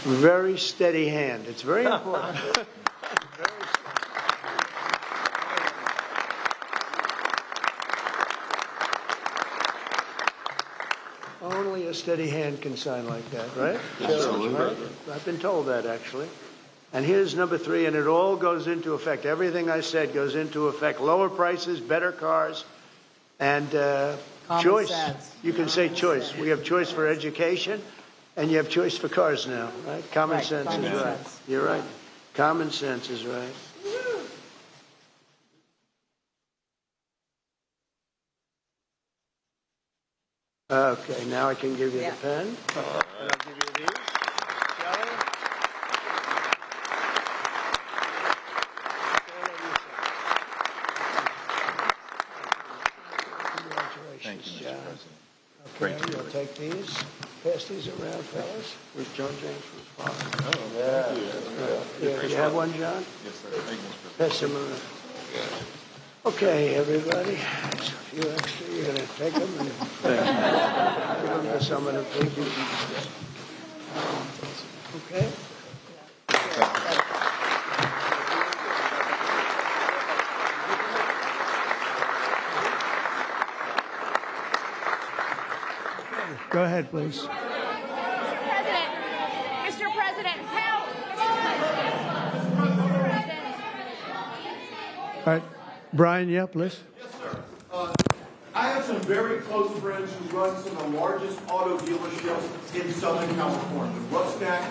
very steady hand. It's very important. Only a steady hand can sign like that, right? Absolutely. Right? I've been told that, actually. And here's number 3, and it all goes into effect. Everything I said goes into effect. Lower prices, better cars, and choice. Sense. You can say choice. We have choice for education, and you have choice for cars now, right? Common sense is right. You're right. Common sense is right. Okay, now I can give you the pen. And I'll give you these. Shall I? Thank you, Mr. President. Okay, you'll take these. Pass these around, fellas. Where's John James from his father? Oh, thank you. Yeah, you have one, John? Yes, sir. Thank you, Mr. President. Pass them around. Okay, everybody. There's a few extra. You're going to take them and give them to someone who people. Okay? Go ahead, please. Mr. President, help! All right. Brian, yeah, please. Yes, sir. I have some very close friends who run some of the largest auto dealerships in Southern California, Rusnak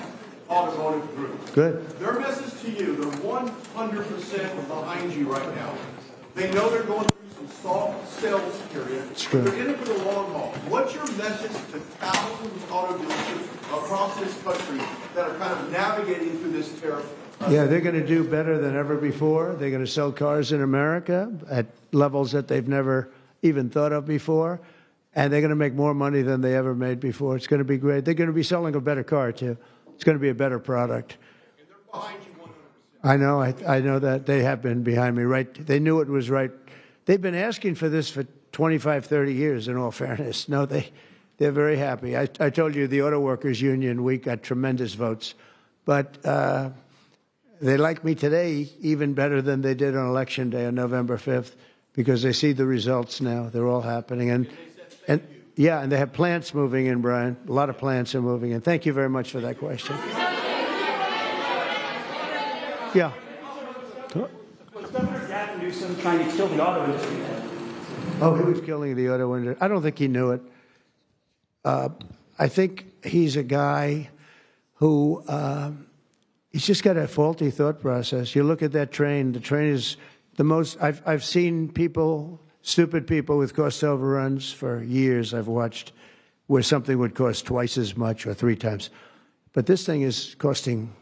Automotive Group. Good. Their message to you, they're 100% behind you right now. They know they're going through some soft sales period. It's true. They're in it for the long haul. What's your message to thousands of auto dealerships across this country that are kind of navigating through this tariff? Yeah, they're going to do better than ever before. They're going to sell cars in America at levels that they've never even thought of before. And they're going to make more money than they ever made before. It's going to be great. They're going to be selling a better car, too. It's going to be a better product. And they're behind you 100%. I know. I know that. They have been behind me, right? They knew it was right. They've been asking for this for 25, 30 years, in all fairness. No, they're very happy. I told you the Auto Workers Union, we got tremendous votes. But they like me today even better than they did on Election Day on November 5th because they see the results now. They're all happening. And yeah, and they have plants moving in, Brian. A lot of plants are moving in. Thank you very much for that question. Yeah. Was Governor Gavin Newsom trying to kill the auto industry? Oh, he was killing the auto industry. I don't think he knew it. I think he's a guy who he's just got a faulty thought process. You look at that train. The train is the most. I've seen people, stupid people with cost overruns for years. I've watched where something would cost twice as much or 3 times, but this thing is costing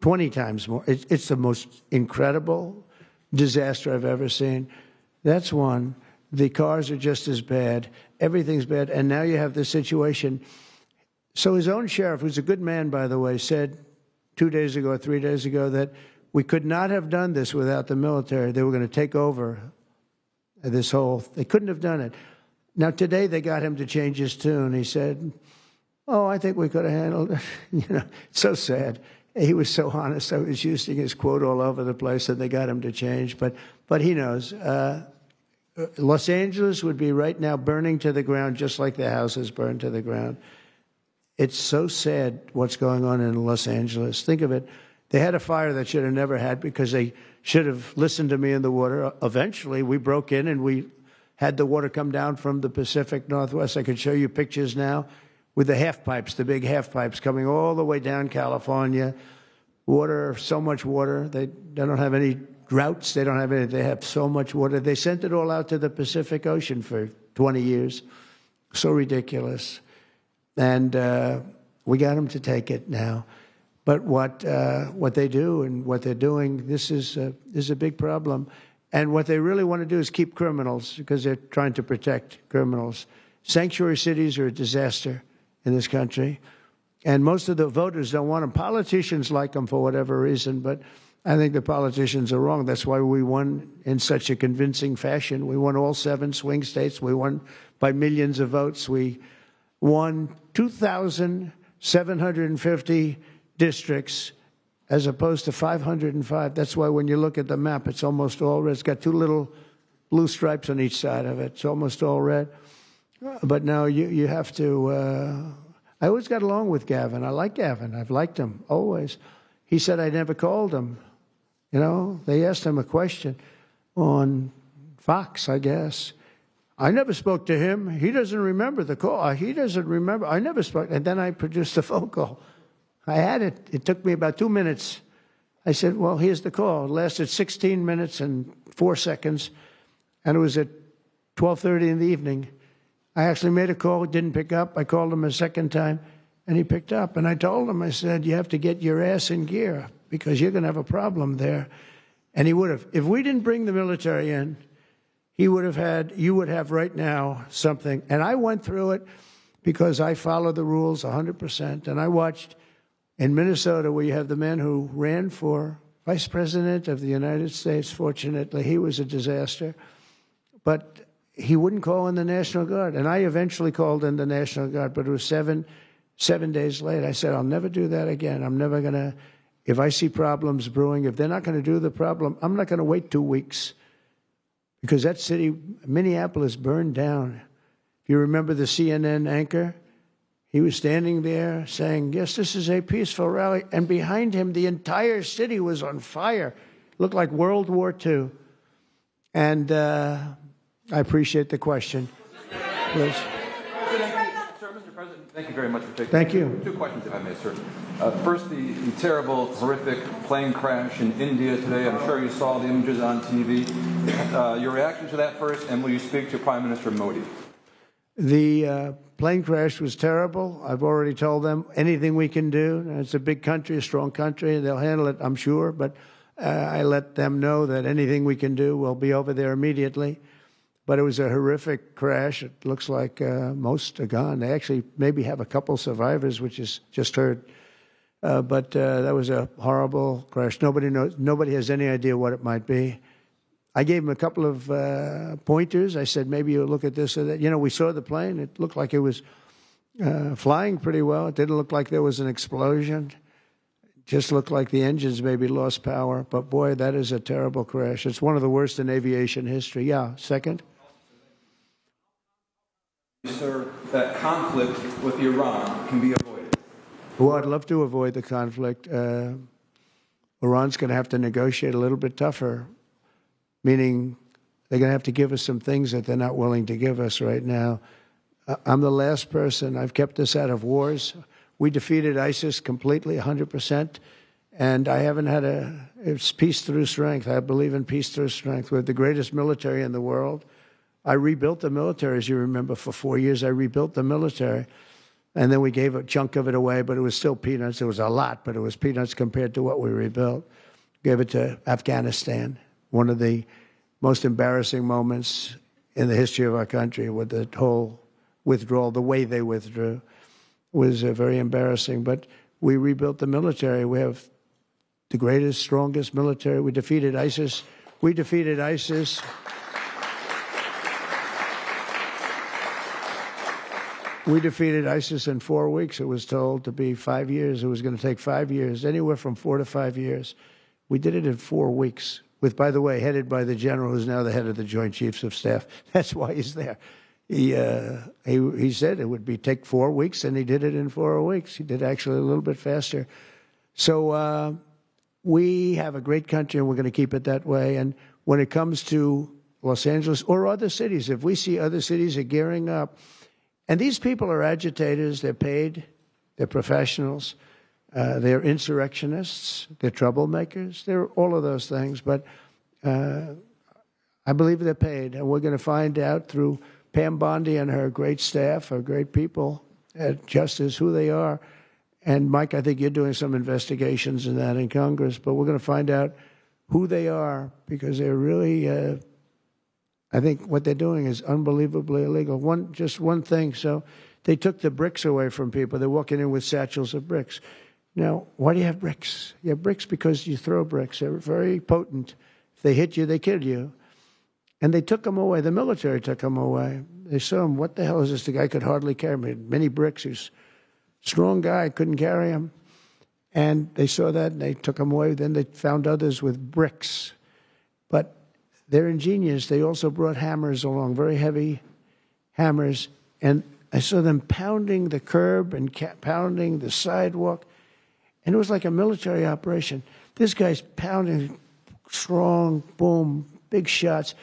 20 times more. It's the most incredible disaster I've ever seen. That's one. The cars are just as bad. Everything's bad. And now you have this situation. So his own sheriff, who's a good man, by the way, said 2 days ago or 3 days ago that we could not have done this without the military. They were going to take over this whole, they couldn't have done it. Now today they got him to change his tune. He said, oh, I think we could have handled it. You know, it's so sad. He was so honest. I was using his quote all over the place, and they got him to change. But he knows. Los Angeles would be right now burning to the ground, just like the houses burned to the ground. It's so sad what's going on in Los Angeles. Think of it. They had a fire that should have never had because they should have listened to me in the water. Eventually, we broke in and we had the water come down from the Pacific Northwest. I could show you pictures now with the half pipes, the big half pipes coming all the way down California. Water, so much water. They don't have any droughts. They don't have any. They have so much water. They sent it all out to the Pacific Ocean for 20 years. So ridiculous. And we got them to take it now. But what they do and what they're doing, this is a big problem. And what they really want to do is keep criminals because they're trying to protect criminals. Sanctuary cities are a disaster in this country. And most of the voters don't want them. Politicians like them for whatever reason, but I think the politicians are wrong. That's why we won in such a convincing fashion. We won all 7 swing states. We won by millions of votes. We won 2,000 750 districts as opposed to 505. That's why when you look at the map, it's almost all red. It's got two little blue stripes on each side of it. It's almost all red. But now you have to, I always got along with Gavin. I like Gavin. I've liked him always. He said I never called him. You know, they asked him a question on Fox, I guess. I never spoke to him. He doesn't remember the call. He doesn't remember. I never spoke. And then I produced a phone call. I had it. It took me about 2 minutes. I said, well, here's the call. It lasted 16 minutes and 4 seconds. And it was at 12:30 in the evening. I actually made a call, didn't pick up. I called him a second time, and he picked up. And I told him, I said, you have to get your ass in gear because you're going to have a problem there. And he would have. If we didn't bring the military in, you would have right now something. And I went through it because I follow the rules 100%. And I watched in Minnesota where you have the man who ran for vice president of the United States. Fortunately, he was a disaster. But he wouldn't call in the National Guard. And I eventually called in the National Guard, but it was seven days late. I said, I'll never do that again. I'm never going to, if I see problems brewing, if they're not going to do the problem, I'm not going to wait 2 weeks. Because that city, Minneapolis, burned down. If you remember the CNN anchor, he was standing there saying, yes, this is a peaceful rally. And behind him, the entire city was on fire. Looked like World War II. And I appreciate the question. Please. Sir, Mr. President, thank you very much for taking. Thank you. Two questions, if I may, sir. First, the terrible, horrific plane crash in India today. I'm sure you saw the images on TV. Your reaction to that first, and will you speak to Prime Minister Modi? The plane crash was terrible. I've already told them anything we can do. It's a big country, a strong country. They'll handle it, I'm sure. But I let them know that anything we can do, we'll be over there immediately. But it was a horrific crash. It looks like most are gone. They actually maybe have a couple survivors, which is just heard. But that was a horrible crash. Nobody knows. Nobody has any idea what it might be. I gave him a couple of pointers. I said, maybe you'll look at this or that. You know, we saw the plane. It looked like it was flying pretty well. It didn't look like there was an explosion. It just looked like the engines maybe lost power. But, boy, that is a terrible crash. It's one of the worst in aviation history. Yeah, second? Sir, that conflict with Iran can be avoided. Well, I'd love to avoid the conflict. Iran's going to have to negotiate a little bit tougher, meaning they're going to have to give us some things that they're not willing to give us right now. I'm the last person. I've kept us out of wars. We defeated ISIS completely, 100%, and I haven't had it's peace through strength. I believe in peace through strength. We're the greatest military in the world. I rebuilt the military, as you remember, for 4 years. I rebuilt the military, and then we gave a chunk of it away, but it was still peanuts. It was a lot, but it was peanuts compared to what we rebuilt. Gave it to Afghanistan, one of the most embarrassing moments in the history of our country with the whole withdrawal, the way they withdrew was very embarrassing. But we rebuilt the military. We have the greatest, strongest military. We defeated ISIS. We defeated ISIS. We defeated ISIS in 4 weeks. It was told to be 5 years. It was going to take 5 years, anywhere from 4 to 5 years. We did it in 4 weeks, with, by the way, headed by the general who's now the head of the Joint Chiefs of Staff. That's why he's there. He said it would take 4 weeks, and he did it in 4 weeks. He did actually a little bit faster. So we have a great country, and we're going to keep it that way. And when it comes to Los Angeles or other cities, if we see other cities are gearing up, and these people are agitators, they're paid, they're professionals, they're insurrectionists, they're troublemakers, they're all of those things. But I believe they're paid, and we're going to find out through Pam Bondi and her great staff, her great people at Justice, who they are. And, Mike, I think you're doing some investigations in that in Congress, but we're going to find out who they are because they're really I think what they're doing is unbelievably illegal. Just one thing. So they took the bricks away from people. They're walking in with satchels of bricks. Now, why do you have bricks? You have bricks because you throw bricks. They're very potent. If they hit you, they kill you. And they took them away. The military took them away. They saw him. What the hell is this? The guy could hardly carry me. Many bricks. He's Strong guy, couldn't carry him. And they saw that, and they took him away. Then they found others with bricks. But they're ingenious. They also brought hammers along, very heavy hammers. And I saw them pounding the curb and pounding the sidewalk. And it was like a military operation. This guy's pounding strong, boom, big shots.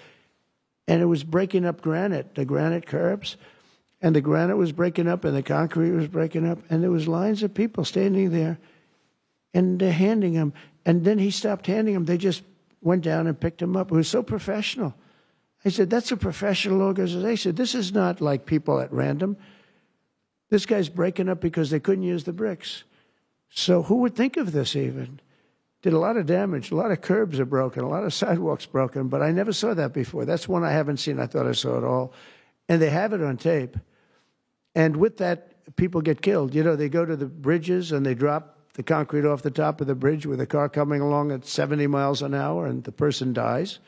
And it was breaking up granite, the granite curbs. And the granite was breaking up and the concrete was breaking up. And there was lines of people standing there and they're handing him. And then he stopped handing him. They just went down and picked him up. It was so professional. I said, that's a professional organization. This is not like people at random. This guy's breaking up because they couldn't use the bricks. So who would think of this even? Did a lot of damage. A lot of curbs are broken. A lot of sidewalks broken. But I never saw that before. That's one I haven't seen. I thought I saw it all. And they have it on tape. And with that, people get killed. You know, they go to the bridges and they drop the concrete off the top of the bridge with a car coming along at 70 miles an hour and the person dies.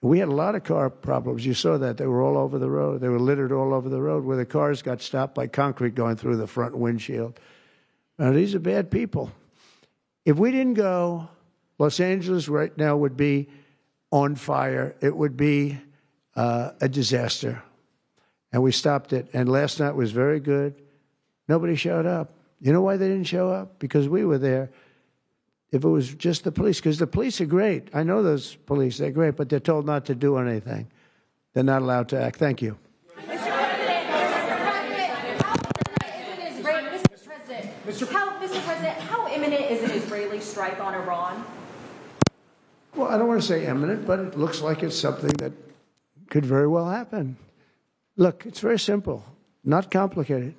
We had a lot of car problems. You saw that. They were all over the road. They were littered all over the road where the cars got stopped by concrete going through the front windshield. Now, these are bad people. If we didn't go, Los Angeles right now would be on fire. It would be a disaster. And we stopped it. And last night was very good. Nobody showed up. You know why they didn't show up? Because we were there. If it was just the police, because the police are great. I know those police, they're great, but they're told not to do anything. They're not allowed to act. Thank you. Mr. President, how imminent is an Israeli strike on Iran? Well, I don't want to say imminent, but it looks like it's something that could very well happen. Look, it's very simple, not complicated.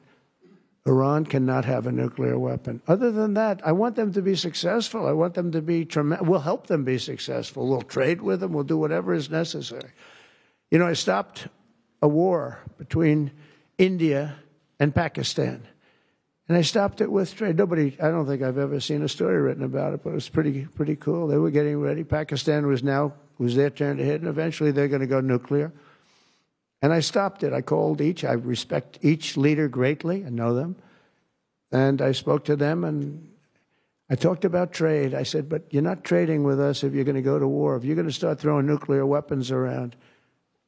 Iran cannot have a nuclear weapon. Other than that, I want them to be successful. I want them to be tremendous. We'll help them be successful. We'll trade with them. We'll do whatever is necessary. You know, I stopped a war between India and Pakistan. And I stopped it with trade. I don't think I've ever seen a story written about it, but it was pretty cool. They were getting ready. Pakistan was their turn to hit, and eventually they're going to go nuclear. And I stopped it. I called each. I respect each leader greatly. I know them. And I spoke to them, and I talked about trade. I said, but you're not trading with us if you're going to go to war, if you're going to start throwing nuclear weapons around.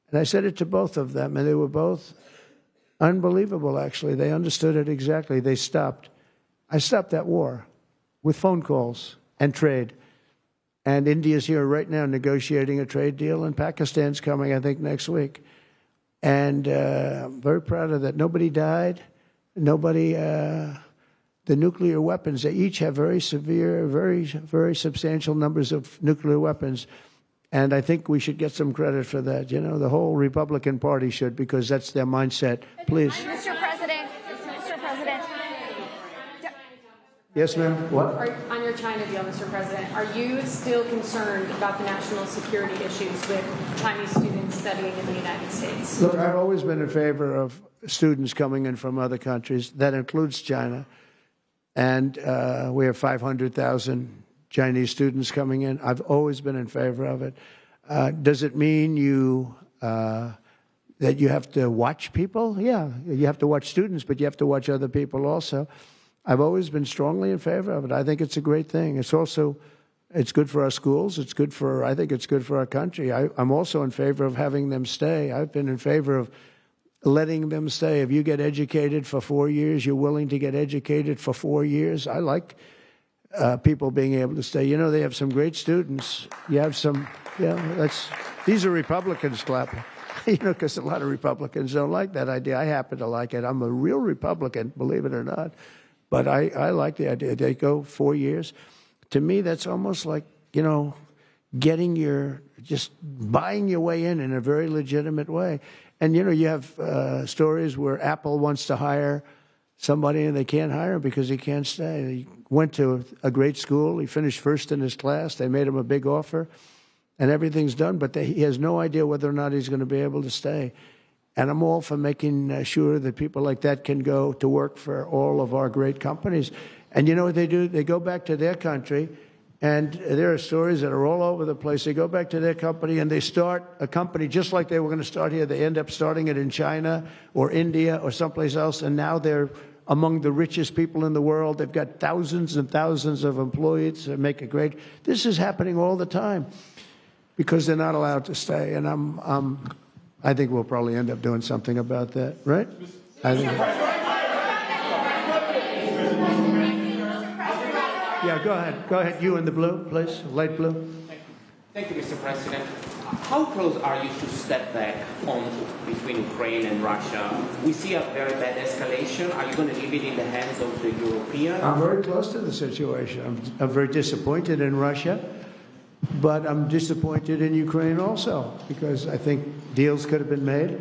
And I said it to both of them, and they were both unbelievable, actually. They understood it exactly. They stopped. I stopped that war with phone calls and trade. And India's here right now negotiating a trade deal, and Pakistan's coming, I think, next week. And I'm very proud of that. Nobody died. The nuclear weapons, they each have very severe, very substantial numbers of nuclear weapons. And I think we should get some credit for that. You know, the whole Republican Party should, because that's their mindset. Please. Mr. President. Yes, ma'am. What? On your China deal, Mr. President, are you still concerned about the national security issues with Chinese students studying in the United States? Look, I've always been in favor of students coming in from other countries. That includes China. And we have 500,000 Chinese students coming in. I've always been in favor of it. Does it mean that you have to watch people? Yeah, you have to watch students, but you have to watch other people also. I've always been strongly in favor of it. I think it's a great thing. It's good for our schools. I think it's good for our country. I'm also in favor of having them stay. I've been in favor of letting them stay. If you get educated for 4 years, you're willing to get educated for 4 years. I like people being able to stay. You know, they have some great students. You have some, these are Republicans clapping, you know, because a lot of Republicans don't like that idea. I happen to like it. I'm a real Republican, believe it or not. But I like the idea. They go 4 years. To me, that's almost like, you know, just buying your way in a very legitimate way. And, you know, you have stories where Apple wants to hire somebody and they can't hire him because he can't stay. He went to a great school. He finished first in his class. They made him a big offer, and everything's done. But he has no idea whether or not he's going to be able to stay. And I'm all for making sure that people like that can go to work for all of our great companies. And you know what they do? They go back to their country, and there are stories that are all over the place. They go back to their company, and they start a company just like they were going to start here. They end up starting it in China or India or someplace else, and now they're among the richest people in the world. They've got thousands and thousands of employees that make it great. This is happening all the time because they're not allowed to stay. And I think we'll probably end up doing something about that, right? I think. Yeah, go ahead. Go ahead. You in the blue, please. Light blue. Thank you, Mr. President. How close are you to step back on between Ukraine and Russia? We see a very bad escalation. Are you going to leave it in the hands of the Europeans? I'm very close to the situation. I'm very disappointed in Russia, but I'm disappointed in Ukraine also because I think deals could have been made.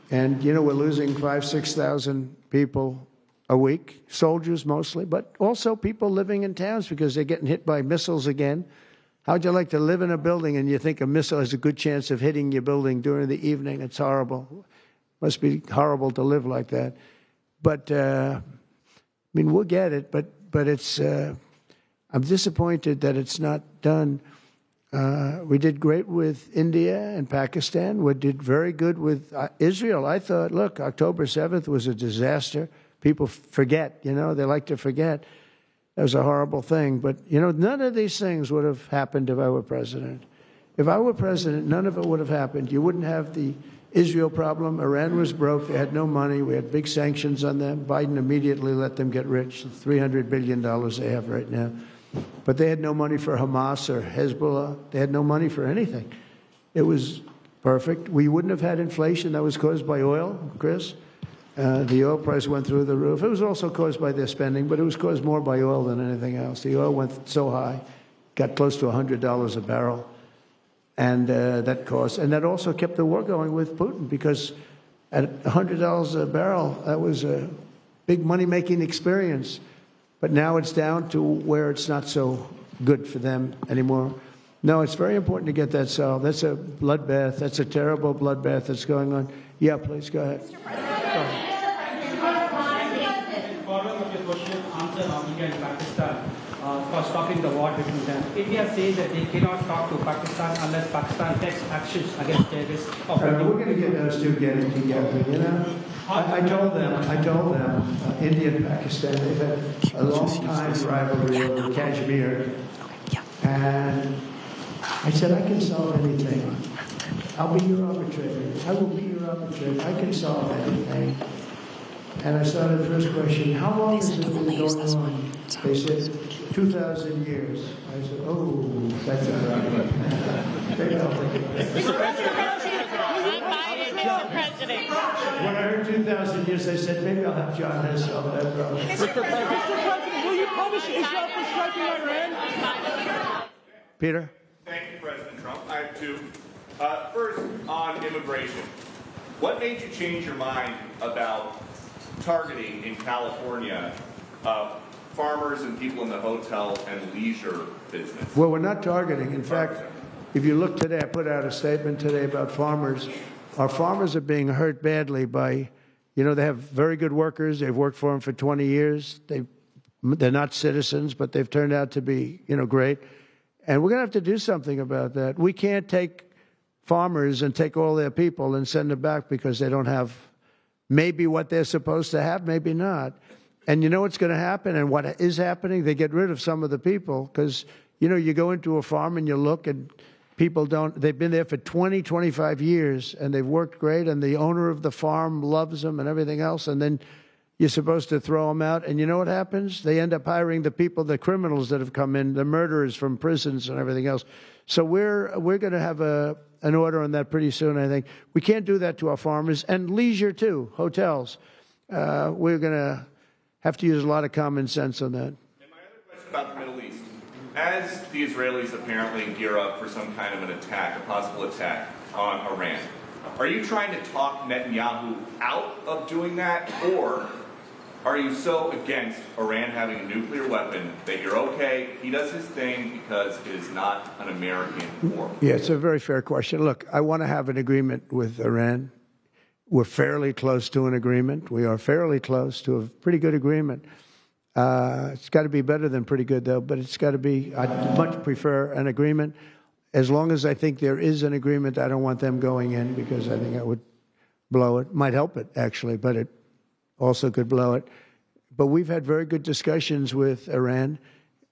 And, you know, we're losing 5,000, 6,000 people a week, soldiers mostly, but also people living in towns because they're getting hit by missiles again. How'd you like to live in a building and you think a missile has a good chance of hitting your building during the evening? It's horrible. Must be horrible to live like that. But, I mean, we'll get it, but it's, I'm disappointed that it's not done. We did great with India and Pakistan. We did very good with Israel. I thought, look, October 7th was a disaster. People forget, you know, they like to forget. That was a horrible thing. But, you know, none of these things would have happened if I were president. If I were president, none of it would have happened. You wouldn't have the Israel problem. Iran was broke. They had no money. We had big sanctions on them. Biden immediately let them get rich, $300 billion they have right now. But they had no money for Hamas or Hezbollah. They had no money for anything. It was perfect. We wouldn't have had inflation that was caused by oil, Chris. The oil price went through the roof. It was also caused by their spending, but it was caused more by oil than anything else. The oil went so high, got close to $100 a barrel, and that also kept the war going with Putin because at $100 a barrel, that was a big money-making experience. But now it's down to where it's not so good for them anymore. No, it's very important to get that solved. That's a bloodbath. That's a terrible bloodbath that's going on. Yeah, please, go ahead. Following up your question, answer on India and Pakistan for stopping the war between them. India says that they cannot talk to Pakistan unless Pakistan takes actions against terrorists. We're going to get those two getting together, you know. I told them, India and Pakistan, they've had a long time rivalry over Kashmir. And I said, I can solve anything. I'll be your arbitrator. I will be your arbitrator. I can solve anything. And I started the first question, how long has it been going on? They said, 2,000 years. I said, oh, that's all right. Maybe I'll take it. Mr. President. When I heard 2,000 years, I said, maybe I'll have John Hess solve that problem. Mr. President, will you punish Israel for striking Iran? Peter? Thank you, President Trump. I have two. First, on immigration. What made you change your mind about targeting in California farmers and people in the hotel and leisure business? Well, we're not targeting. In fact, if you look today, I put out a statement today about farmers. Our farmers are being hurt badly by, you know, they have very good workers. They've worked for them for 20 years. They're not citizens, but they've turned out to be, you know, great. And we're going to have to do something about that. We can't take farmers and take all their people and send them back because they don't have maybe what they're supposed to have, maybe not. And you know what's going to happen and what is happening? They get rid of some of the people because, you know, you go into a farm and you look and people they've been there for 20, 25 years and they've worked great and the owner of the farm loves them and everything else. And then you're supposed to throw them out. And you know what happens? They end up hiring the people, the criminals that have come in, the murderers from prisons and everything else. So we're going to have an order on that pretty soon, I think. We can't do that to our farmers. And leisure, too, hotels. We're going to have to use a lot of common sense on that. And my other question about the Middle East. As the Israelis apparently gear up for some kind of an attack, a possible attack on Iran, are you trying to talk Netanyahu out of doing that? Or are you so against Iran having a nuclear weapon that you're okay, he does his thing because it is not an American war? Yeah, it's a very fair question. Look, I want to have an agreement with Iran. We're fairly close to an agreement. We are fairly close to a pretty good agreement. It's got to be better than pretty good, though, but it's got to be, I'd much prefer an agreement. As long as I think there is an agreement, I don't want them going in because I think I would blow it. Might help it, actually, but it also could blow it. but we've had very good discussions with Iran.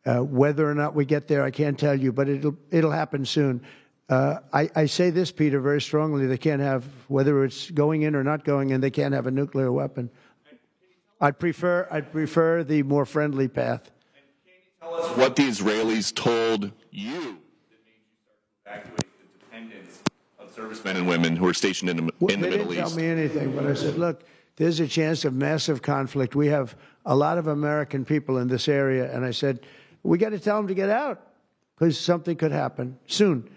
Whether or not we get there, I can't tell you, but it'll happen soon. I say this, Peter, very strongly. They can't have, whether it's going in or not going in, they can't have a nuclear weapon. I'd prefer the more friendly path. Tell us what the Israelis told you that made you start to evacuate the dependents of servicemen and women who are stationed in the Middle East. They didn't tell me anything, but I said, look, there's a chance of massive conflict. We have a lot of American people in this area, and I said, we got to tell them to get out because something could happen soon.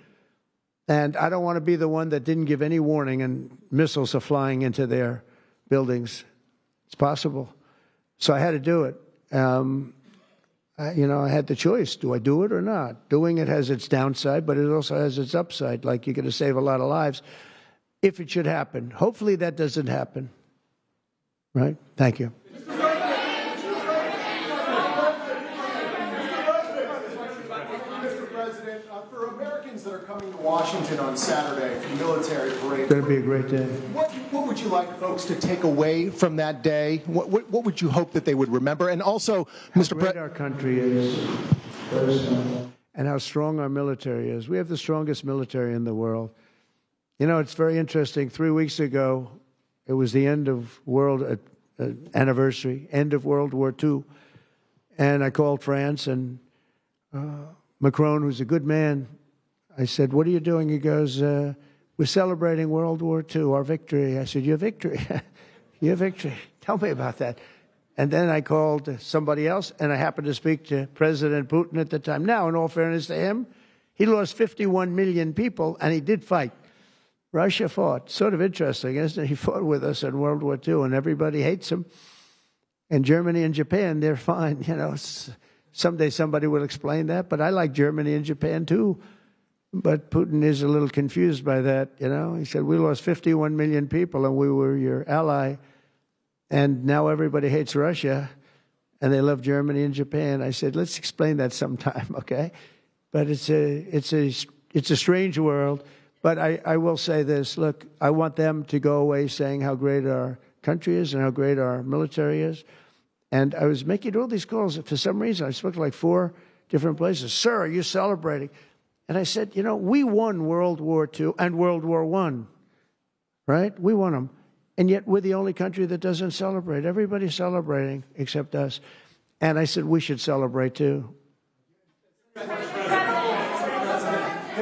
And I don't want to be the one that didn't give any warning and missiles are flying into their buildings. It's possible. So I had to do it. I had the choice. Do I do it or not? Doing it has its downside, but it also has its upside. Like you're going to save a lot of lives if it should happen. Hopefully that doesn't happen. Right? Thank you. Mr. President, for Americans that are coming to Washington on Saturday for military parade, It's going to be a great day. what would you like folks to take away from that day? What would you hope that they would remember? And also, Mr. President, our country is, and how strong our military is. We have the strongest military in the world. You know, it's very interesting. 3 weeks ago, it was the end of world anniversary, end of World War II, and I called France and Macron, who's a good man, I said, what are you doing? He goes, we're celebrating World War II, our victory. I said, your victory? Your victory. Tell me about that. And then I called somebody else, and I happened to speak to President Putin at the time. Now, in all fairness to him, he lost 51 million people, and he did fight. Russia fought. Sort of interesting, isn't it? He fought with us in World War II, and everybody hates him. And Germany and Japan, they're fine. You know, someday somebody will explain that, but I like Germany and Japan too. But Putin is a little confused by that, you know. He said, we lost 51 million people, and we were your ally, and now everybody hates Russia, and they love Germany and Japan. I said, let's explain that sometime, okay? But it's a strange world. But I will say this, look, I want them to go away saying how great our country is and how great our military is. And I was making all these calls. For some reason, I spoke to like 4 different places. Sir, are you celebrating? And I said, you know, we won World War II and World War I, right? We won them. And yet we're the only country that doesn't celebrate. Everybody's celebrating except us. And I said, we should celebrate too. There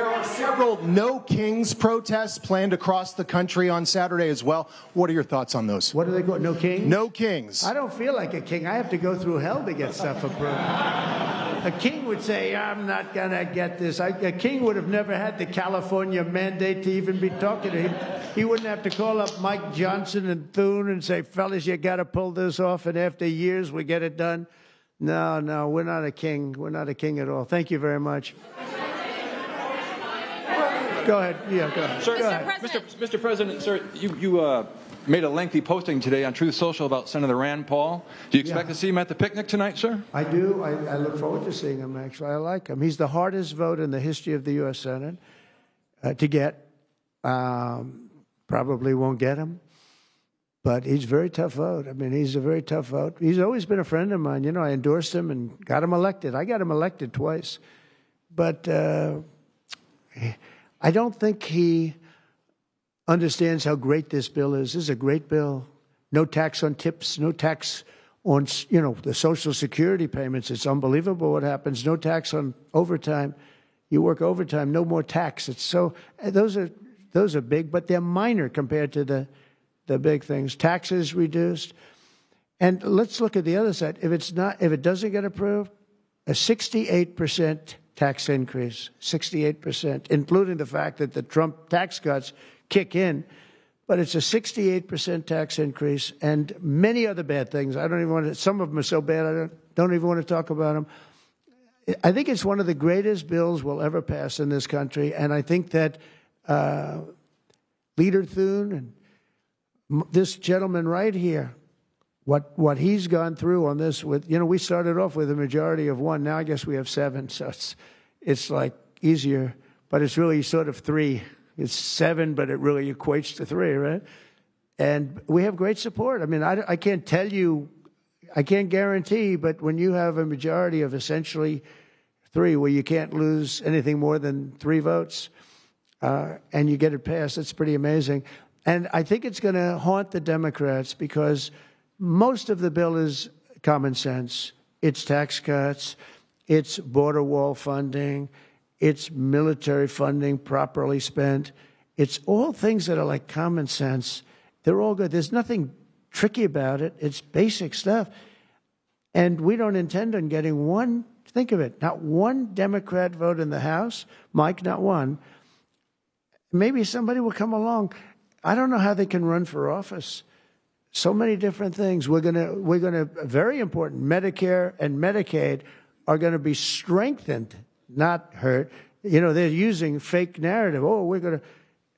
are several No Kings protests planned across the country on Saturday as well. What are your thoughts on those? What do they call? No Kings? No Kings. I don't feel like a king. I have to go through hell to get stuff approved. A king would say, I'm not going to get this. A king would have never had the California mandate to even be talking to him. He wouldn't have to call up Mike Johnson and Thune and say, fellas, you got to pull this off, and after years we get it done. No, we're not a king. We're not a king at all. Thank you very much. Go ahead. Yeah, go ahead. Sir, go ahead. Mr. President, sir, you made a lengthy posting today on Truth Social about Senator Rand Paul. Do you expect to see him at the picnic tonight, sir? I do. I look forward to seeing him, actually. I like him. He's the hardest vote in the history of the U.S. Senate to get. Probably won't get him. But he's a very tough vote. I mean, he's a very tough vote. He's always been a friend of mine. You know, I endorsed him and got him elected. I got him elected twice. But I don't think he understands how great this bill is. This is a great bill. No tax on tips, no tax on, you know, the Social Security payments. It's unbelievable what happens. No tax on overtime. You work overtime, no more tax. It's so, those are big, but they're minor compared to the big things. Taxes reduced. And let's look at the other side. If it doesn't get approved, a 68% tax increase, 68%, including the fact that the Trump tax cuts kick in. But it's a 68% tax increase and many other bad things. I don't even want to, some of them are so bad I don't even want to talk about them. I think it's one of the greatest bills we'll ever pass in this country. And I think that Leader Thune and this gentleman right here, what he's gone through on this with, you know, we started off with a majority of 1. Now I guess we have 7. So it's like easier, but it's really sort of 3. It's 7, but it really equates to 3, right? And we have great support. I mean, I can't tell you I can't guarantee, but when you have a majority of essentially 3, where you can't lose anything more than 3 votes, and you get it passed, it's pretty amazing. And I think it's going to haunt the Democrats because most of the bill is common sense. It's tax cuts, it's border wall funding, it's military funding properly spent. It's all things that are like common sense. They're all good. There's nothing tricky about it. It's basic stuff. And we don't intend on getting one, think of it, not one Democrat vote in the House. Mike, not one. Maybe somebody will come along. I don't know how they can run for office. So many different things. We're gonna very important, Medicare and Medicaid are going to be strengthened, not hurt. You know, they're using fake narrative. Oh,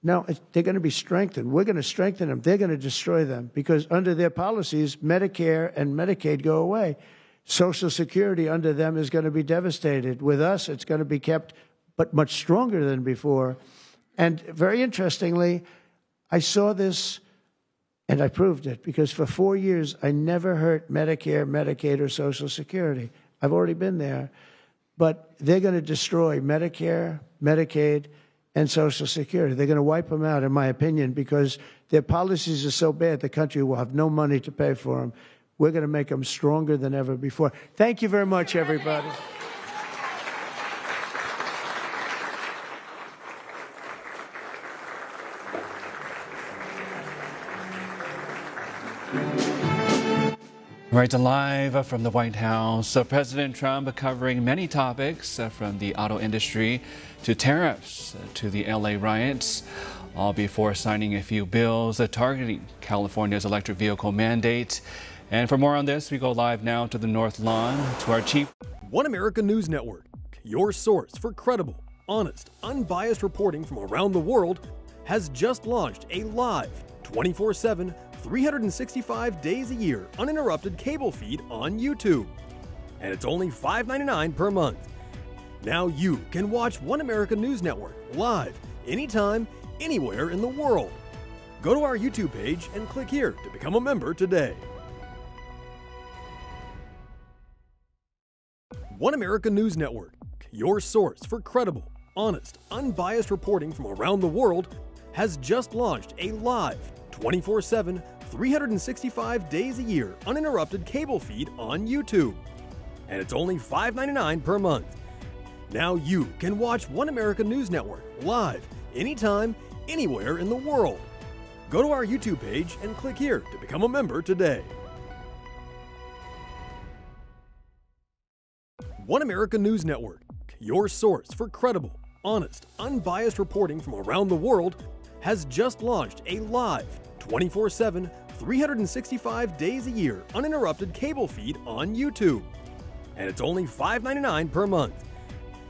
no, they're going to be strengthened. We're going to strengthen them. They're going to destroy them because under their policies, Medicare and Medicaid go away. Social Security under them is going to be devastated. With us, it's going to be kept, but much stronger than before. And very interestingly, I saw this and I proved it because for 4 years, I never hurt Medicare, Medicaid, or Social Security. I've already been there. But they're going to destroy Medicare, Medicaid, and Social Security. They're going to wipe them out, in my opinion, because their policies are so bad, the country will have no money to pay for them. We're going to make them stronger than ever before. Thank you very much, everybody. Right, live from the White House, President Trump covering many topics from the auto industry to tariffs to the LA riots, all before signing a few bills targeting California's electric vehicle mandate. And for more on this, we go live now to the North Lawn to our chief. One America News Network, your source for credible, honest, unbiased reporting from around the world, has just launched a live 24/7 365 days a year uninterrupted cable feed on YouTube. And it's only $5.99 per month. Now you can watch One America News Network live anytime, anywhere in the world. Go to our YouTube page and click here to become a member today. One America News Network, your source for credible, honest, unbiased reporting from around the world, has just launched a live 24/7 365 days a year uninterrupted cable feed on YouTube. And it's only $5.99 per month. Now you can watch One America News Network live anytime, anywhere in the world. Go to our YouTube page and click here to become a member today. One America News Network, your source for credible, honest, unbiased reporting from around the world, has just launched a live 24/7 365 days a year uninterrupted cable feed on YouTube. And it's only $5.99 per month.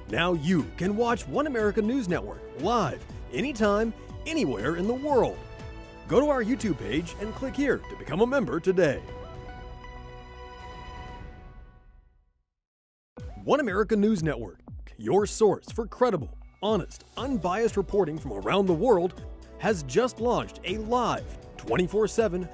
Now you can watch One America News Network live anytime, anywhere in the world. Go to our YouTube page and click here to become a member today. One America News Network, your source for credible, honest, unbiased reporting from around the world, has just launched a live 24/7